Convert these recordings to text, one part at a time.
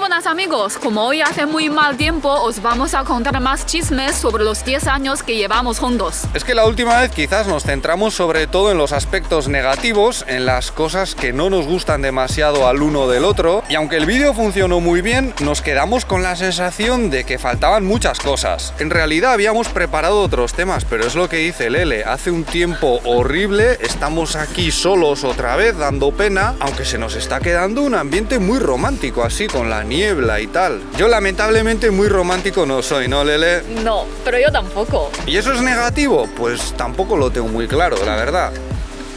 buenas amigos, como hoy hace muy mal tiempo, os vamos a contar más chismes sobre los 10 años que llevamos juntos. Es que la última vez quizás nos centramos sobre todo en los aspectos negativos, en las cosas que no nos gustan demasiado al uno del otro, y aunque el vídeo funcionó muy bien, nos quedamos con la sensación de que faltaban muchas cosas. En realidad habíamos preparado otros temas, pero es lo que dice Lele, hace un tiempo horrible, estamos aquí solos otra vez dando pena, aunque se nos está quedando un ambiente muy romántico así, con la niebla y tal. Yo lamentablemente muy romántico no soy, ¿no, Lele? No, pero yo tampoco. ¿Y eso es negativo? Pues tampoco lo tengo muy claro, la verdad.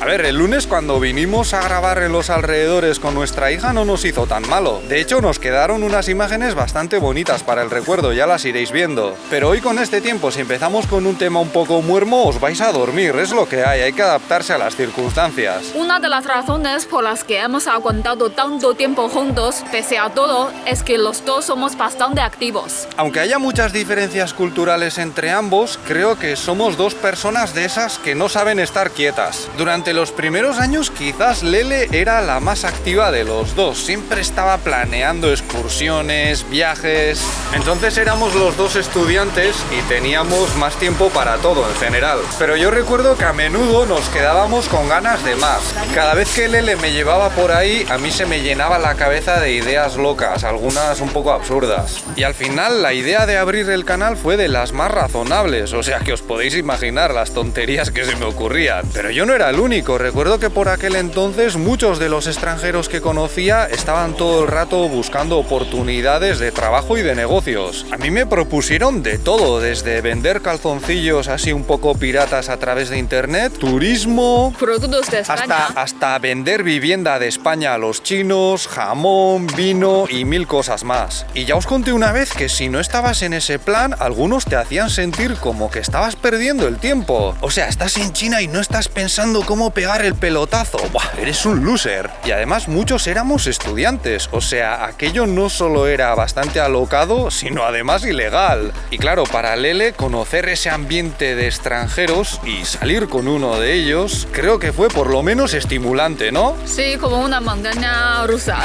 A ver, el lunes cuando vinimos a grabar en los alrededores con nuestra hija no nos hizo tan malo. De hecho, nos quedaron unas imágenes bastante bonitas para el recuerdo, ya las iréis viendo. Pero hoy con este tiempo, si empezamos con un tema un poco muermo, os vais a dormir, es lo que hay que adaptarse a las circunstancias. Una de las razones por las que hemos aguantado tanto tiempo juntos, pese a todo, es que los dos somos bastante activos. Aunque haya muchas diferencias culturales entre ambos, creo que somos dos personas de esas que no saben estar quietas. Durante los primeros años quizás Lele era la más activa de los dos, siempre estaba planeando excursiones, viajes. Entonces éramos los dos estudiantes y teníamos más tiempo para todo en general. Pero yo recuerdo que a menudo nos quedábamos con ganas de más. Cada vez que Lele me llevaba por ahí, a mí se me llenaba la cabeza de ideas locas, algunas un poco absurdas. Y al final la idea de abrir el canal fue de las más razonables, o sea que os podéis imaginar las tonterías que se me ocurrían. Pero yo no era el único. Recuerdo que por aquel entonces muchos de los extranjeros que conocía estaban todo el rato buscando oportunidades de trabajo y de negocios. A mí me propusieron de todo, desde vender calzoncillos así un poco piratas a través de internet, turismo, productos de España, hasta vender vivienda de España a los chinos, jamón, vino y mil cosas más. Y ya os conté una vez que si no estabas en ese plan, algunos te hacían sentir como que estabas perdiendo el tiempo. O sea, estás en China y no estás pensando cómo pegar el pelotazo. ¡Buah! Eres un loser. Y además muchos éramos estudiantes, o sea, aquello no solo era bastante alocado, sino además ilegal. Y claro, para Lele, conocer ese ambiente de extranjeros y salir con uno de ellos, creo que fue por lo menos estimulante, ¿no? Sí, como una montaña rusa.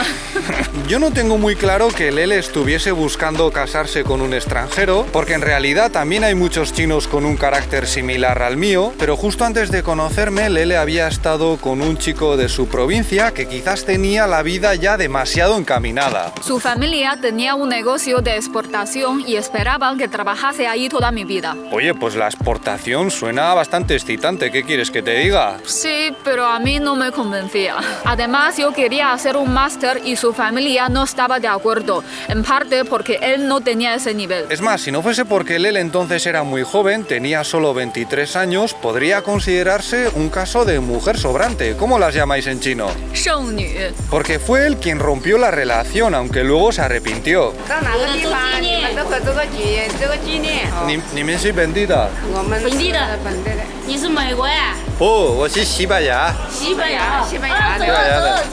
Yo no tengo muy claro que Lele estuviese buscando casarse con un extranjero, porque en realidad también hay muchos chinos con un carácter similar al mío, pero justo antes de conocerme, Lele había estado con un chico de su provincia que quizás tenía la vida ya demasiado encaminada. Su familia tenía un negocio de exportación y esperaban que trabajase ahí toda mi vida. Oye, pues la exportación suena bastante excitante, ¿qué quieres que te diga? Sí, pero a mí no me convencía. Además, yo quería hacer un máster y su familia no estaba de acuerdo, en parte porque él no tenía ese nivel. Es más, si no fuese porque Lele entonces era muy joven, tenía solo 23 años, podría considerarse un caso de mujer sobrante. ¿Cómo las llamáis en chino? 剩女. Porque fue él quien rompió la relación, aunque luego se arrepintió. ¿Ni me soy vendida? 本地的，你是美国呀？ Oh, 我是西班牙。西班牙，西班牙的。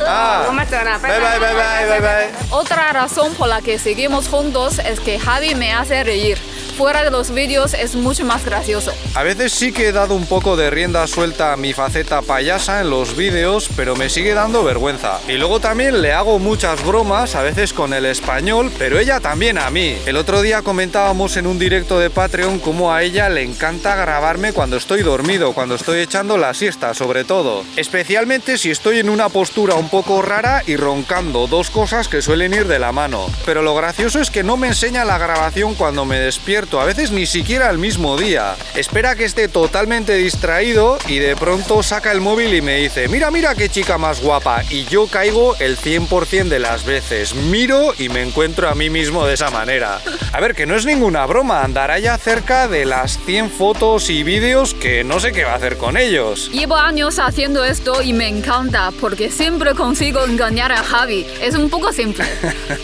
Ah, bye bye bye bye bye bye. Otra razón por la que seguimos juntos es que Javi me hace reír. Fuera de los vídeos es mucho más gracioso. A veces sí que he dado un poco de rienda suelta a mi faceta payasa en los vídeos, pero me sigue dando vergüenza. Y luego también le hago muchas bromas, a veces con el español, pero ella también a mí. El otro día comentábamos en un directo de Patreon cómo a ella le encanta grabarme cuando estoy dormido, cuando estoy echando la siesta sobre todo. Especialmente si estoy en una postura un poco rara y roncando, dos cosas que suelen ir de la mano. Pero lo gracioso es que no me enseña la grabación cuando me despierto, a veces ni siquiera el mismo día. Espera que esté totalmente distraído y de pronto saca el móvil y me dice: mira, mira qué chica más guapa, y yo caigo el 100% de las veces. Miro y me encuentro a mí mismo de esa manera. A ver, que no es ninguna broma, andará ya cerca de las 100 fotos y vídeos que no sé qué va a hacer con ellos. Llevo años haciendo esto y me encanta porque siempre consigo engañar a Javi. Es un poco simple.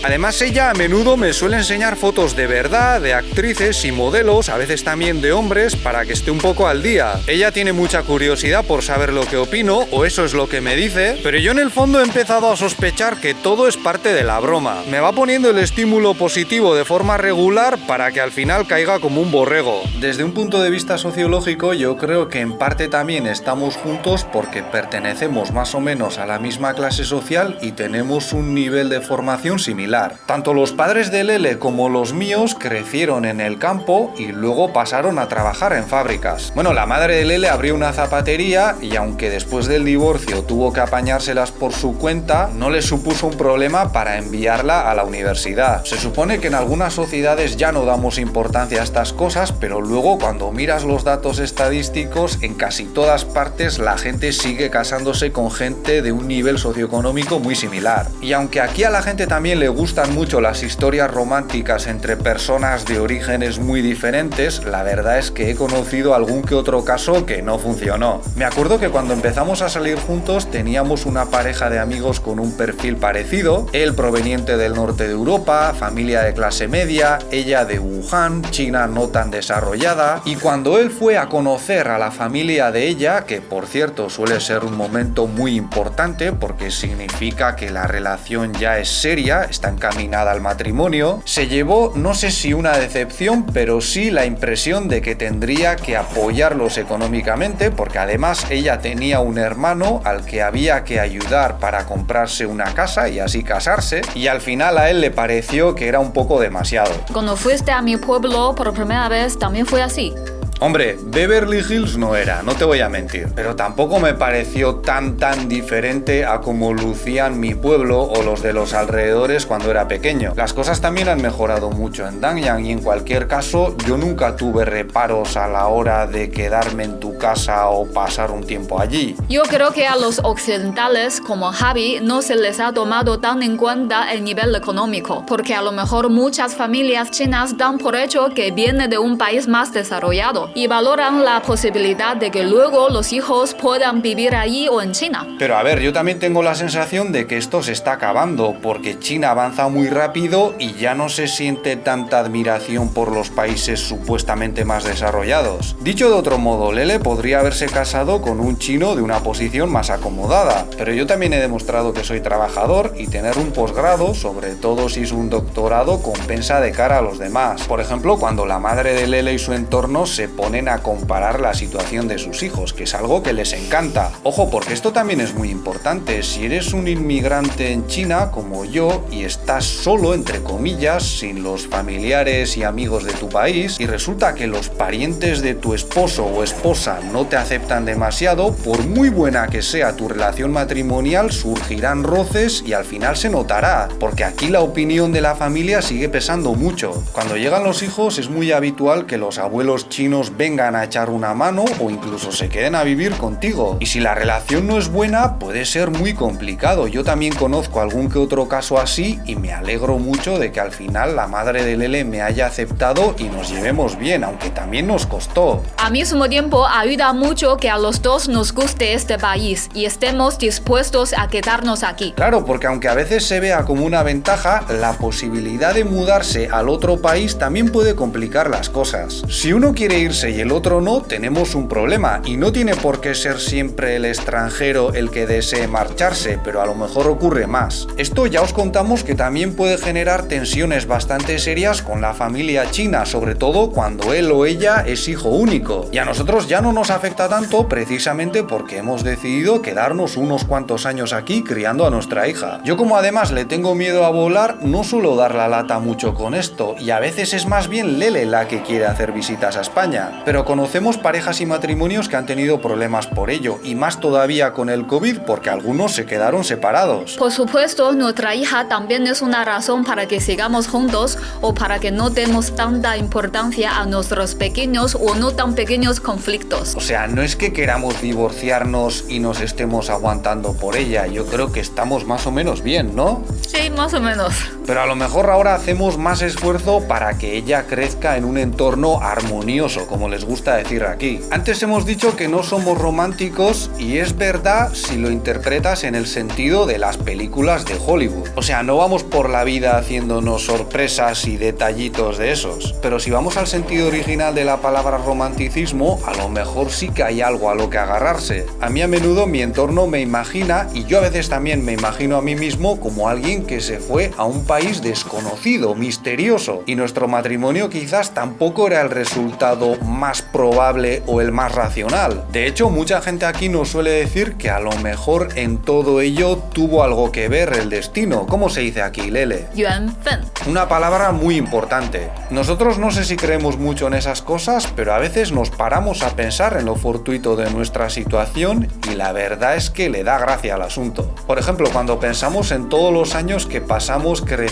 Además, ella a menudo me suele enseñar fotos de verdad, de actrices mujeres y modelos, a veces también de hombres, para que esté un poco al día. Ella tiene mucha curiosidad por saber lo que opino, o eso es lo que me dice, pero yo en el fondo he empezado a sospechar que todo es parte de la broma. Me va poniendo el estímulo positivo de forma regular para que al final caiga como un borrego. Desde un punto de vista sociológico, yo creo que en parte también estamos juntos porque pertenecemos más o menos a la misma clase social y tenemos un nivel de formación similar. Tanto los padres de Lele como los míos crecieron en el campo y luego pasaron a trabajar en fábricas. Bueno, la madre de Lele abrió una zapatería y aunque después del divorcio tuvo que apañárselas por su cuenta, no le supuso un problema para enviarla a la universidad. Se supone que en algunas sociedades ya no damos importancia a estas cosas, pero luego cuando miras los datos estadísticos, en casi todas partes la gente sigue casándose con gente de un nivel socioeconómico muy similar. Y aunque aquí a la gente también le gustan mucho las historias románticas entre personas de orígenes muy diferentes, la verdad es que he conocido algún que otro caso que no funcionó. Me acuerdo que cuando empezamos a salir juntos teníamos una pareja de amigos con un perfil parecido, él proveniente del norte de Europa, familia de clase media, ella de Wuhan, China no tan desarrollada, y cuando él fue a conocer a la familia de ella, que por cierto suele ser un momento muy importante porque significa que la relación ya es seria, está encaminada al matrimonio, se llevó no sé si una decepción, pero sí la impresión de que tendría que apoyarlos económicamente porque además ella tenía un hermano al que había que ayudar para comprarse una casa y así casarse, y al final a él le pareció que era un poco demasiado. Cuando fuiste a mi pueblo por primera vez también fue así. Hombre, Beverly Hills no era, no te voy a mentir, pero tampoco me pareció tan diferente a como lucían mi pueblo o los de los alrededores cuando era pequeño. Las cosas también han mejorado mucho en Danyang y en cualquier caso yo nunca tuve reparos a la hora de quedarme en tu casa o pasar un tiempo allí. Yo creo que a los occidentales como Javi no se les ha tomado tan en cuenta el nivel económico, porque a lo mejor muchas familias chinas dan por hecho que viene de un país más desarrollado y valoran la posibilidad de que luego los hijos puedan vivir allí o en China. Pero a ver, yo también tengo la sensación de que esto se está acabando, porque China avanza muy rápido y ya no se siente tanta admiración por los países supuestamente más desarrollados. Dicho de otro modo, Lele podría haberse casado con un chino de una posición más acomodada, pero yo también he demostrado que soy trabajador y tener un posgrado, sobre todo si es un doctorado, compensa de cara a los demás. Por ejemplo, cuando la madre de Lele y su entorno se ponen a comparar la situación de sus hijos, que es algo que les encanta. Ojo, porque esto también es muy importante. Si eres un inmigrante en China, como yo, y estás solo, entre comillas, sin los familiares y amigos de tu país, y resulta que los parientes de tu esposo o esposa no te aceptan demasiado, por muy buena que sea tu relación matrimonial, surgirán roces y al final se notará, porque aquí la opinión de la familia sigue pesando mucho. Cuando llegan los hijos es muy habitual que los abuelos chinos vengan a echar una mano o incluso se queden a vivir contigo. Y si la relación no es buena, puede ser muy complicado. Yo también conozco algún que otro caso así y me alegro mucho de que al final la madre de Lele me haya aceptado y nos llevemos bien, aunque también nos costó. Al mismo tiempo, ayuda mucho que a los dos nos guste este país y estemos dispuestos a quedarnos aquí. Claro, porque aunque a veces se vea como una ventaja, la posibilidad de mudarse al otro país también puede complicar las cosas. Si uno quiere irse y el otro no, tenemos un problema y no tiene por qué ser siempre el extranjero el que desee marcharse, pero a lo mejor ocurre más. Esto ya os contamos que también puede generar tensiones bastante serias con la familia china, sobre todo cuando él o ella es hijo único. Y a nosotros ya no nos afecta tanto precisamente porque hemos decidido quedarnos unos cuantos años aquí criando a nuestra hija. Yo como además le tengo miedo a volar, no suelo dar la lata mucho con esto y a veces es más bien Lele la que quiere hacer visitas a España. Pero conocemos parejas y matrimonios que han tenido problemas por ello, y más todavía con el COVID porque algunos se quedaron separados. Por supuesto, nuestra hija también es una razón para que sigamos juntos o para que no demos tanta importancia a nuestros pequeños o no tan pequeños conflictos. O sea, no es que queramos divorciarnos y nos estemos aguantando por ella, yo creo que estamos más o menos bien, ¿no? Sí, más o menos. pero a lo mejor ahora hacemos más esfuerzo para que ella crezca en un entorno armonioso, como les gusta decir aquí. Antes hemos dicho que no somos románticos y es verdad si lo interpretas en el sentido de las películas de Hollywood. O sea, no vamos por la vida haciéndonos sorpresas y detallitos de esos. Pero si vamos al sentido original de la palabra romanticismo, a lo mejor sí que hay algo a lo que agarrarse. A mí a menudo mi entorno me imagina, y yo a veces también me imagino a mí mismo como alguien que se fue a un país desconocido, misterioso, y nuestro matrimonio quizás tampoco era el resultado más probable o el más racional. De hecho, mucha gente aquí nos suele decir que a lo mejor en todo ello tuvo algo que ver el destino. ¿Cómo se dice aquí, Lele? 缘分. Una palabra muy importante. Nosotros no sé si creemos mucho en esas cosas, pero a veces nos paramos a pensar en lo fortuito de nuestra situación y la verdad es que le da gracia al asunto. Por ejemplo, cuando pensamos en todos los años que pasamos creciendo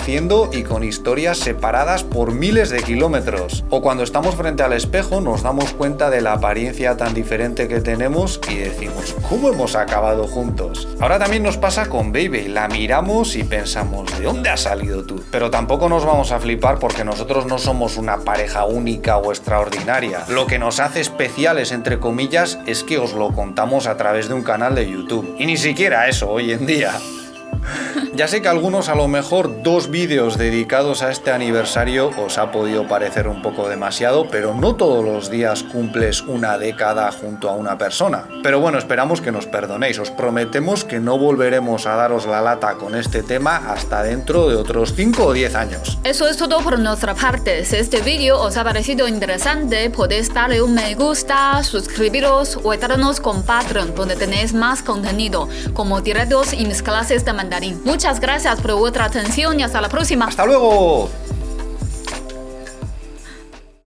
y con historias separadas por miles de kilómetros, o cuando estamos frente al espejo nos damos cuenta de la apariencia tan diferente que tenemos y decimos, ¿cómo hemos acabado juntos? Ahora también nos pasa con Baby, la miramos y pensamos, ¿de dónde has salido tú? Pero tampoco nos vamos a flipar porque nosotros no somos una pareja única o extraordinaria. Lo que nos hace especiales, entre comillas, es que os lo contamos a través de un canal de YouTube. Y ni siquiera eso hoy en día. Ya sé que a algunos a lo mejor 2 vídeos dedicados a este aniversario os ha podido parecer un poco demasiado, pero no todos los días cumples una década junto a una persona. Pero bueno, esperamos que nos perdonéis, os prometemos que no volveremos a daros la lata con este tema hasta dentro de otros 5 o 10 años. Eso es todo por nuestra parte. Si este vídeo os ha parecido interesante, podéis darle un me gusta, suscribiros o entrarnos con Patreon, donde tenéis más contenido, como directos y mis clases de mandarín. Muchas gracias por vuestra atención y hasta la próxima. ¡Hasta luego!